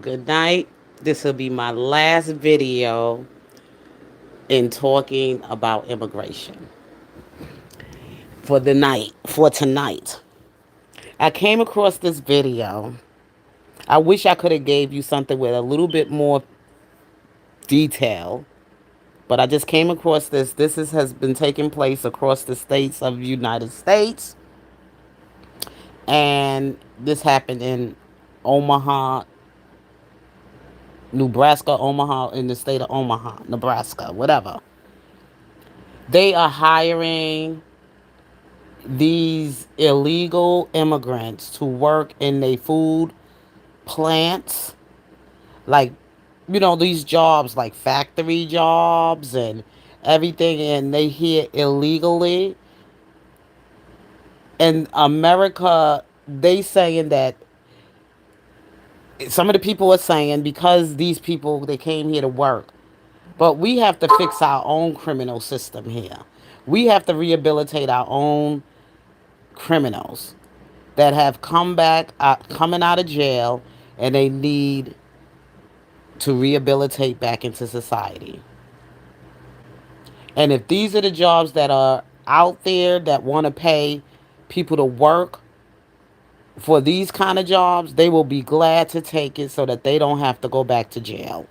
Good night. This will be my last video in talking about immigration for tonight. I came across this video. I wish I could have gave you something with a little bit more detail, but I just came across this. Has been taking place across the states of the United States, and this happened in Omaha, Nebraska, Omaha, in the state of Omaha, Nebraska, whatever. They are hiring these illegal immigrants to work in their food plants, like, these jobs, like factory jobs and everything, and they here illegally. In America, they saying that some of the people are saying because these people, they came here to work, but we have to fix our own criminal system here. We have to rehabilitate our own criminals that have come back, coming out of jail, and they need to rehabilitate back into society. And if these are the jobs that are out there that want to pay people to work for these kind of jobs, they will be glad to take it so that they don't have to go back to jail.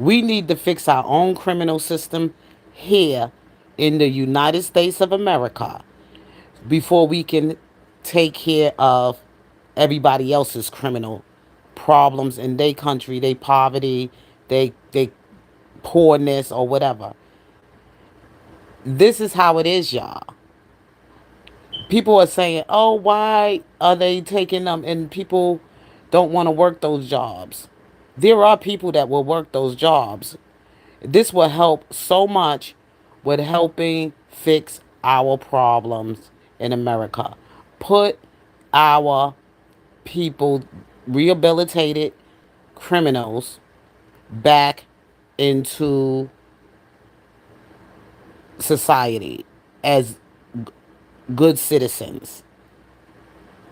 We need to fix our own criminal system here in the United States of America before we can take care of everybody else's criminal problems in their country, their poverty, they poorness or whatever. This is how it is, y'all. People are saying, "Oh, why are they taking them?" And people don't want to work those jobs. There are people that will work those jobs. This will help so much with helping fix our problems in America. Put our people, rehabilitated criminals, back into society as good citizens.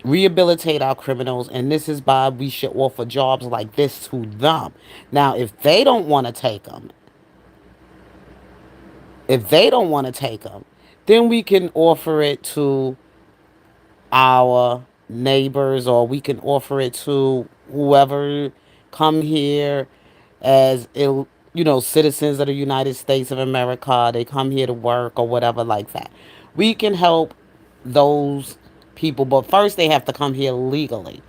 Rehabilitate our criminals, and this is why we should offer jobs like this to them. Now, if they don't want to take them, then we can offer it to our neighbors, or we can offer it to whoever come here as citizens of the United States of America. They come here to work or whatever like that. We can help those people, but first they have to come here legally.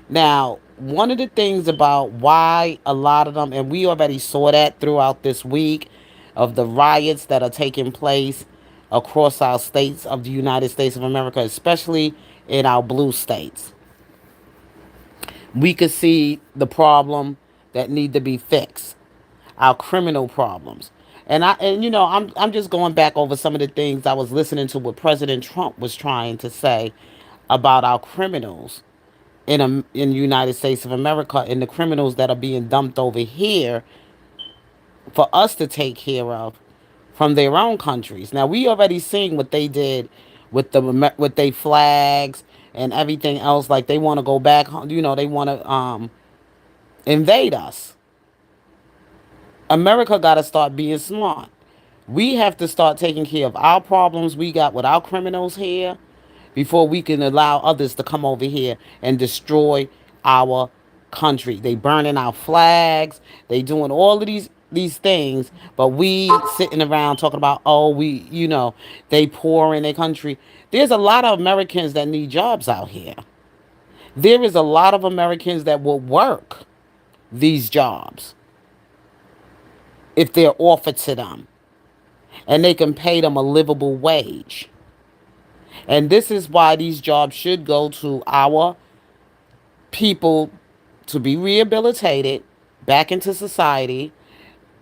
Now, one of the things about why a lot of them, and we already saw that throughout this week of the riots that are taking place across our states of the United States of America, especially in our blue states, we could see the problem that need to be fixed, our criminal problems. I'm just going back over some of the things I was listening to what President Trump was trying to say about our criminals in the United States of America, and the criminals that are being dumped over here for us to take care of from their own countries. Now, we already seen what they did with their flags and everything else. Like, they want to go back, they want to invade us. America got to start being smart. We have to start taking care of our problems we got with our criminals here before we can allow others to come over here and destroy our country. They burning our flags. They doing all of these things, but we sitting around talking about, oh, they poor in their country. There's a lot of Americans that need jobs out here. There is a lot of Americans that will work these jobs if they're offered to them, and they can pay them a livable wage. And this is why these jobs should go to our people to be rehabilitated back into society,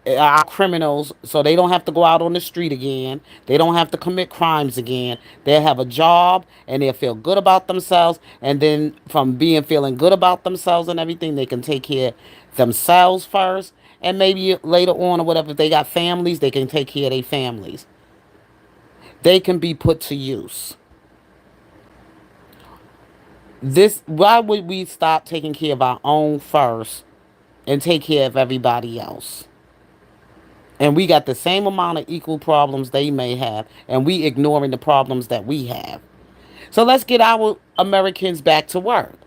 our criminals, so they don't have to go out on the street again. They don't have to commit crimes again. They'll have a job and they'll feel good about themselves. And then from being feeling good about themselves and everything, they can take care of themselves first. And maybe later on or whatever, if they got families, they can take care of their families. They can be put to use. Why would we stop taking care of our own first and take care of everybody else. And we got the same amount of equal problems they may have, and we ignoring the problems that we have. So let's get our Americans back to work.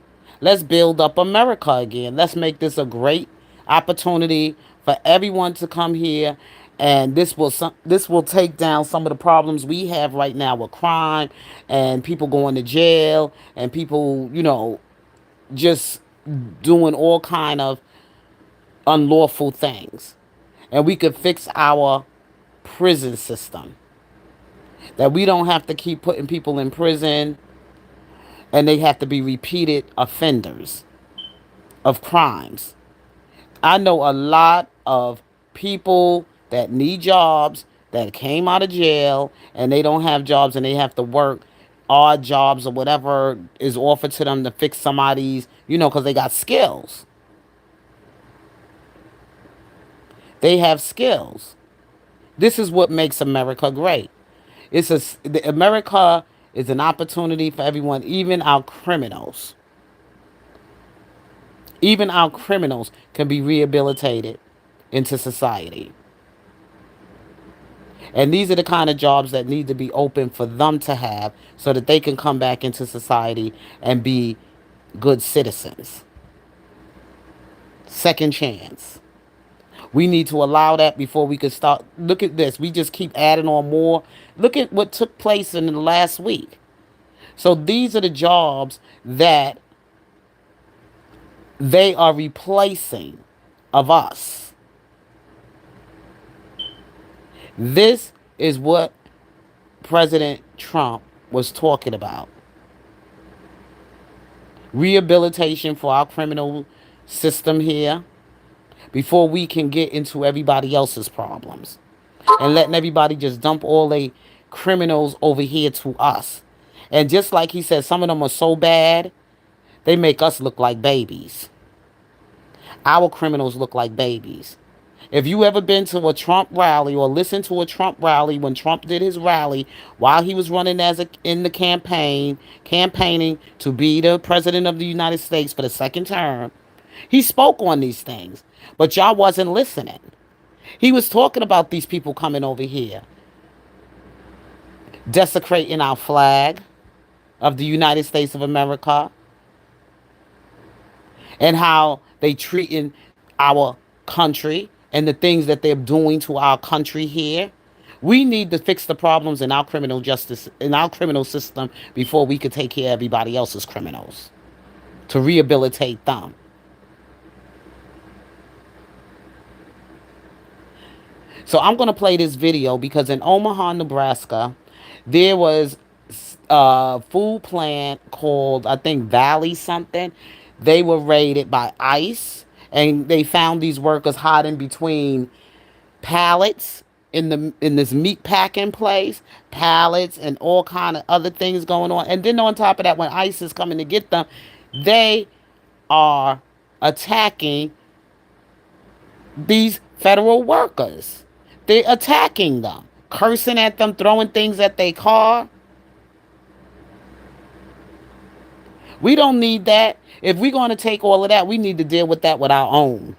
Let's build up America again. Let's make this a great opportunity for everyone to come here, and this will take down some of the problems we have right now with crime and people going to jail and people, just doing all kind of unlawful things. And we could fix our prison system. That we don't have to keep putting people in prison and they have to be repeated offenders of crimes. I know a lot of people that need jobs that came out of jail and they don't have jobs and they have to work odd jobs or whatever is offered to them to fix somebody's, because they got skills. They have skills. This is what makes America great. America is an opportunity for everyone, even our criminals. Even our criminals can be rehabilitated into society. And these are the kind of jobs that need to be open for them to have so that they can come back into society and be good citizens. Second chance. We need to allow that before we could start. Look at this. We just keep adding on more. Look at what took place in the last week. So these are the jobs that they are replacing of us. This is what President Trump was talking about. Rehabilitation for our criminal system here before we can get into everybody else's problems. And letting everybody just dump all they criminals over here to us. And just like he said, some of them are so bad, they make us look like babies. Our criminals look like babies. If you ever been to a Trump rally or listened to a Trump rally when Trump did his rally while he was running in the campaigning to be the president of the United States for the second term, he spoke on these things, but y'all wasn't listening. He was talking about these people coming over here, desecrating our flag of the United States of America, and how they treating our country and the things that they're doing to our country here. We need to fix the problems in our criminal system before we could take care of everybody else's criminals to rehabilitate them. So I'm going to play this video because in Omaha, Nebraska, there was a food plant called, I think, Valley something. They were raided by ICE, and they found these workers hiding between pallets in this meat packing place, pallets and all kind of other things going on. And then on top of that, when ICE is coming to get them, they are attacking these federal workers. They're attacking them, cursing at them, throwing things at their car. We don't need that. If we're going to take all of that, we need to deal with that with our own.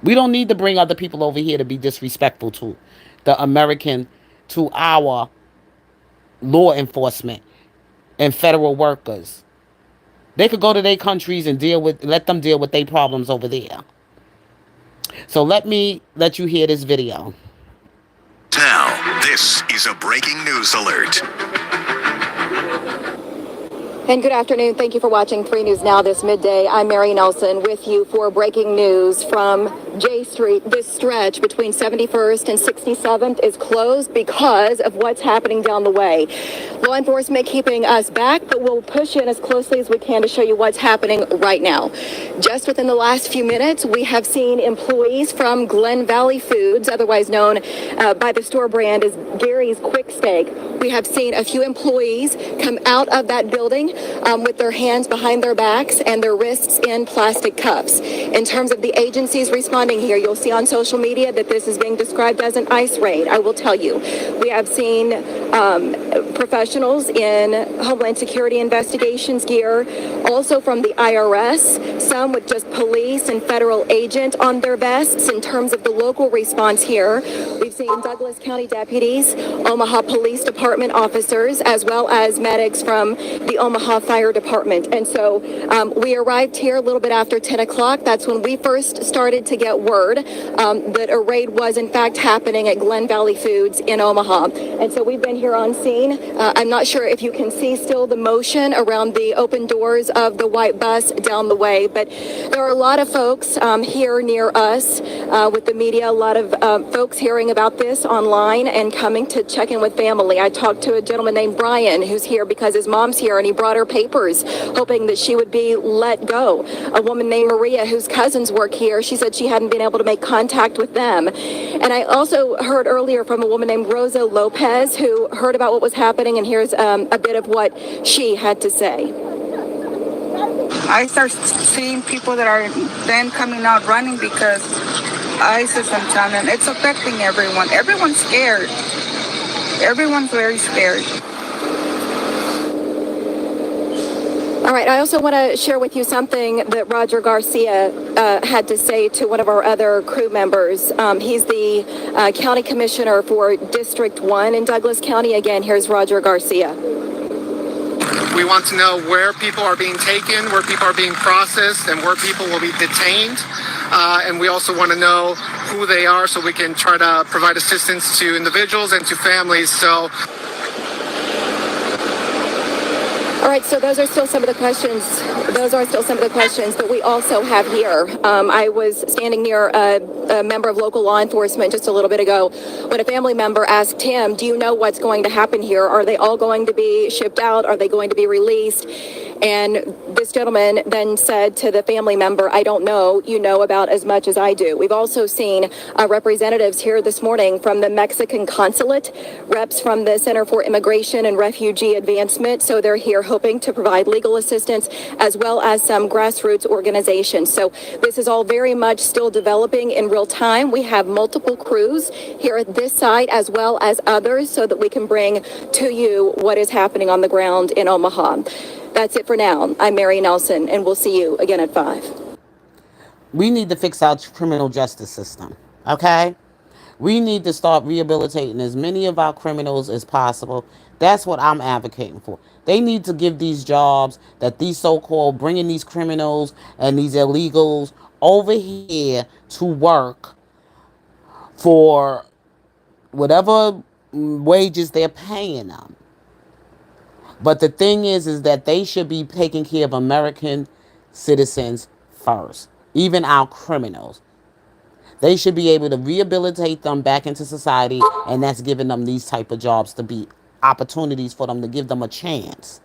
We don't need to bring other people over here to be disrespectful to the American, to our law enforcement and federal workers. They could go to their countries and let them deal with their problems over there. So let you hear this video. Now, this is a breaking news alert. And good afternoon. Thank you for watching 3 News Now this midday. I'm Mary Nelson with you for breaking news from J Street. This stretch between 71st and 67th is closed because of what's happening down the way. Law enforcement keeping us back, but we'll push in as closely as we can to show you what's happening right now. Just within the last few minutes, we have seen employees from Glen Valley Foods, otherwise known by the store brand as Gary Harry's Quick Steak. We have seen a few employees come out of that building with their hands behind their backs and their wrists in plastic cuffs. In terms of the agencies responding here, you'll see on social media that this is being described as an ICE raid. I will tell you, we have seen professionals in Homeland Security investigations gear, also from the IRS, some with just police and federal agent on their vests. In terms of the local response here, we've seen Douglas County deputies, Omaha Police Department officers, as well as medics from the Omaha Fire Department. And so we arrived here a little bit after 10 o'clock. That's when we first started to get word that a raid was in fact happening at Glen Valley Foods in Omaha. And so we've been here on scene. I'm not sure if you can see still the motion around the open doors of the white bus down the way, but there are a lot of folks here near us with the media, a lot of folks hearing about this online and coming to check in with family. I talked to a gentleman named Brian who's here because his mom's here and he brought her papers hoping that she would be let go. A woman named Maria whose cousins work here, she said she hadn't been able to make contact with them. And I also heard earlier from a woman named Rosa Lopez who heard about what was happening, and here's a bit of what she had to say. I start seeing people that are then coming out running because ISIS in town, and it's affecting everyone. Everyone's scared. Everyone's very scared. All right, I also want to share with you something that Roger Garcia had to say to one of our other crew members. He's the county commissioner for District 1 in Douglas County. Again, here's Roger Garcia. We want to know where people are being taken, where people are being processed, and where people will be detained. And we also want to know who they are so we can try to provide assistance to individuals and to families. So. All right, so those are still some of the questions. Those are still some of the questions that we also have here. I was standing near a member of local law enforcement just a little bit ago when a family member asked him, do you know what's going to happen here? Are they all going to be shipped out? Are they going to be released? And this gentleman then said to the family member, I don't know, you know about as much as I do. We've also seen representatives here this morning from the Mexican consulate, reps from the Center for Immigration and Refugee Advancement. So they're here hoping to provide legal assistance as well as some grassroots organizations. So this is all very much still developing in real time. We have multiple crews here at this site as well as others so that we can bring to you what is happening on the ground in Omaha. That's it for now. I'm Mary Nelson, and we'll see you again at 5. We need to fix our criminal justice system, okay? We need to start rehabilitating as many of our criminals as possible. That's what I'm advocating for. They need to give these jobs that these so-called bringing these criminals and these illegals over here to work for whatever wages they're paying them. But the thing is that they should be taking care of American citizens first, even our criminals. They should be able to rehabilitate them back into society, and that's giving them these type of jobs to be opportunities for them to give them a chance.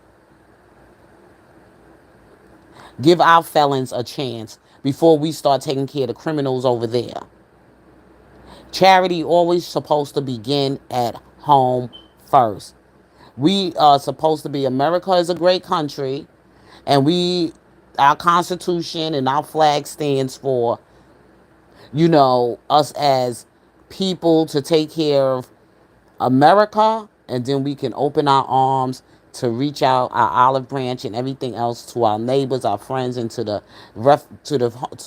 Give our felons a chance before we start taking care of the criminals over there. Charity always supposed to begin at home first. We are supposed to be, America is a great country, and our Constitution and our flag stands for, us as people to take care of America, and then we can open our arms to reach out our olive branch and everything else to our neighbors, our friends, and to the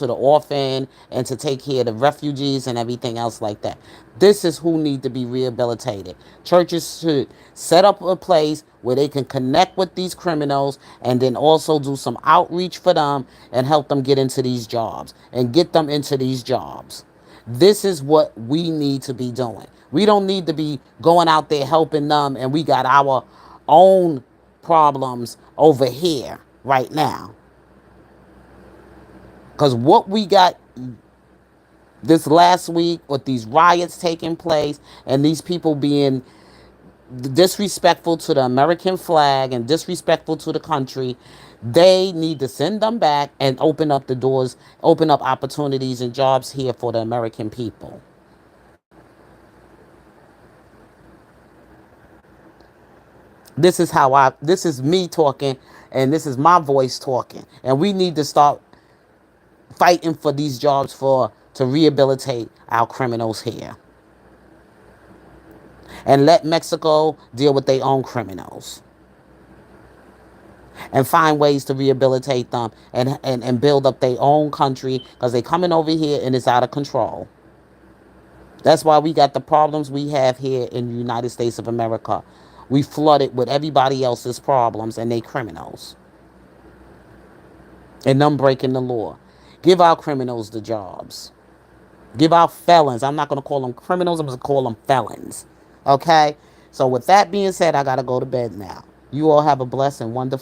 orphan, and to take care of the refugees and everything else like that. This is who need to be rehabilitated. Churches should set up a place where they can connect with these criminals and then also do some outreach for them and help them get into these jobs and get them into these jobs. This is what we need to be doing. We don't need to be going out there helping them and we got our own problems over here right now. Because what we got this last week with these riots taking place and these people being disrespectful to the American flag and disrespectful to the country, they need to send them back and open up the doors, open up opportunities and jobs here for the American people. This is me talking, and this is my voice talking. And we need to start fighting for these jobs for to rehabilitate our criminals here. And let Mexico deal with their own criminals. And find ways to rehabilitate them and build up their own country because they coming over here and it's out of control. That's why we got the problems we have here in the United States of America. We flooded with everybody else's problems and they criminals. And them breaking the law. Give our criminals the jobs. Give our felons. I'm not going to call them criminals. I'm going to call them felons. Okay? So with that being said, I got to go to bed now. You all have a blessed and wonderful